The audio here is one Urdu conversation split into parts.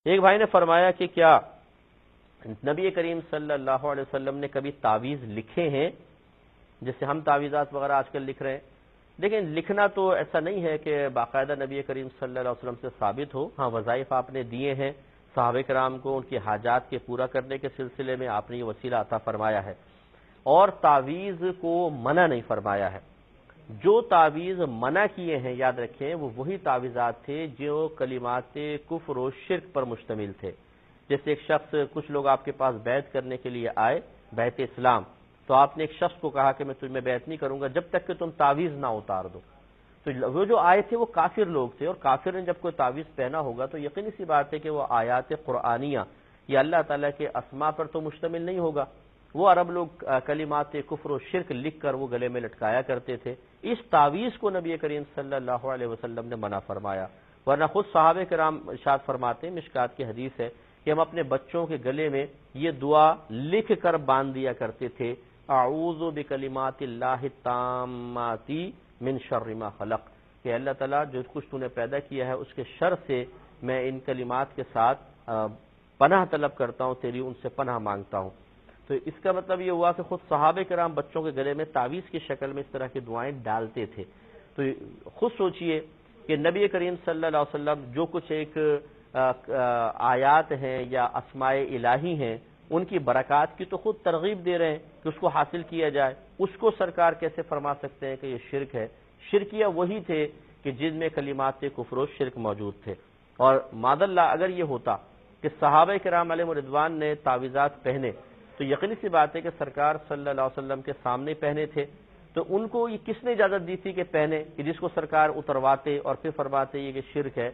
ایک بھائی نے فرمایا کہ کیا نبی کریم صلی اللہ علیہ وسلم نے کبھی تعویذ لکھے ہیں، جس سے ہم تعویذات وغیرہ آج کل لکھ رہے ہیں؟ لیکن لکھنا تو ایسا نہیں ہے کہ باقاعدہ نبی کریم صلی اللہ علیہ وسلم سے ثابت ہو۔ ہاں، وظائف آپ نے دیے ہیں صحابہ کرام کو، ان کی حاجات کے پورا کرنے کے سلسلے میں آپ نے یہ وسیلہ عطا فرمایا ہے، اور تعویذ کو منع نہیں فرمایا ہے۔ جو تعویذ منع کیے ہیں، یاد رکھیں، وہ وہی تعویذات تھے جو کلمات کفر و شرک پر مشتمل تھے۔ جیسے ایک شخص، کچھ لوگ آپ کے پاس بیعت کرنے کے لیے آئے، بیعت اسلام، تو آپ نے ایک شخص کو کہا کہ میں تجھ میں بیعت نہیں کروں گا جب تک کہ تم تعویذ نہ اتار دو۔ تو وہ جو آئے تھے وہ کافر لوگ تھے، اور کافر نے جب کوئی تعویذ پہنا ہوگا تو یقینی سی بات ہے کہ وہ آیات قرآنیہ یا اللہ تعالیٰ کے اسماء پر تو مشتمل نہیں ہوگا۔ وہ عرب لوگ کلمات کفر و شرک لکھ کر وہ گلے میں لٹکایا کرتے تھے۔ اس تعویذ کو نبی کریم صلی اللہ علیہ وسلم نے منع فرمایا، ورنہ خود صحابہ کرام ارشاد فرماتے ہیں، مشکات کی حدیث ہے، کہ ہم اپنے بچوں کے گلے میں یہ دعا لکھ کر باندھ دیا کرتے تھے، اعوذ بکلمات اللہ التامات من شر ما خلق، کہ اللہ تعالیٰ جو کچھ تو نے پیدا کیا ہے اس کے شر سے میں ان کلمات کے ساتھ پناہ طلب کرتا ہوں، تیری ان سے پناہ مانگتا ہوں۔ تو اس کا مطلب یہ ہوا کہ خود صحابہ کرام بچوں کے گلے میں تعویذ کی شکل میں اس طرح کی دعائیں ڈالتے تھے۔ تو خود سوچئے کہ نبی کریم صلی اللہ علیہ وسلم جو کچھ ایک آیات ہیں یا اسماء الہی ہیں، ان کی برکات کی تو خود ترغیب دے رہے ہیں کہ اس کو حاصل کیا جائے، اس کو سرکار کیسے فرما سکتے ہیں کہ یہ شرک ہے؟ شرکیہ وہی تھے کہ جن میں کلمات کفر و شرک موجود تھے۔ اور معاذ اللہ اگر یہ ہوتا کہ صحابہ کرام علیہ رضوان نے تعویذات پہنے تو یقینی سی بات ہے کہ سرکار صلی اللہ علیہ وسلم کے سامنے پہنے تھے، تو ان کو یہ کس نے اجازت دی تھی کہ پہنے، کہ جس کو سرکار اترواتے اور پھر فرماتے یہ کہ شرک ہے؟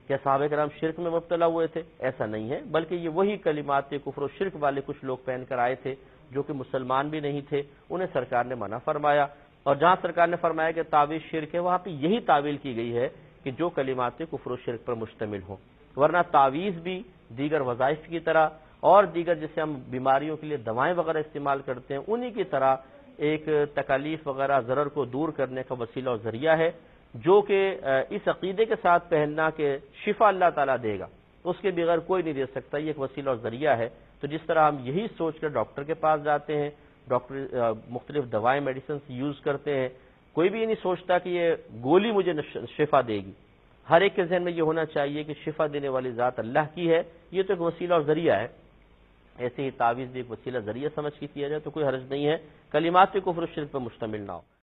کیا صحابہ کرام شرک میں مبتلا ہوئے تھے؟ ایسا نہیں ہے، بلکہ یہ وہی کلمات کفر و شرک والے کچھ لوگ پہن کر آئے تھے جو کہ مسلمان بھی نہیں تھے، انہیں سرکار نے منع فرمایا۔ اور جہاں سرکار نے فرمایا کہ تعویذ شرک ہے، وہاں پہ یہی تعویل کی گئی ہے کہ جو کلمات کفر و شرک پر مشتمل ہوں، ورنہ تعویذ بھی دیگر وظائف کی طرح اور دیگر جسے ہم بیماریوں کے لیے دوائیں وغیرہ استعمال کرتے ہیں انہی کی طرح ایک تکالیف وغیرہ ضرر کو دور کرنے کا وسیلہ اور ذریعہ ہے، جو کہ اس عقیدے کے ساتھ پہننا کہ شفا اللہ تعالیٰ دے گا، اس کے بغیر کوئی نہیں دے سکتا، یہ ایک وسیلہ اور ذریعہ ہے۔ تو جس طرح ہم یہی سوچ کر ڈاکٹر کے پاس جاتے ہیں، ڈاکٹر مختلف دوائیں میڈیسنز یوز کرتے ہیں، کوئی بھی یہ نہیں سوچتا کہ یہ گولی مجھے شفا دے گی۔ ہر ایک کے ذہن میں یہ ہونا چاہیے کہ شفا دینے والی ذات اللہ کی ہے، یہ تو ایک وسیلہ اور ذریعہ ہے۔ ایسے ہی تعویذ بھی ایک وسیلہ ذریعہ سمجھ کے کیا جائے تو کوئی حرج نہیں ہے، کلمات کفر و شرک پر مشتمل نہ ہو۔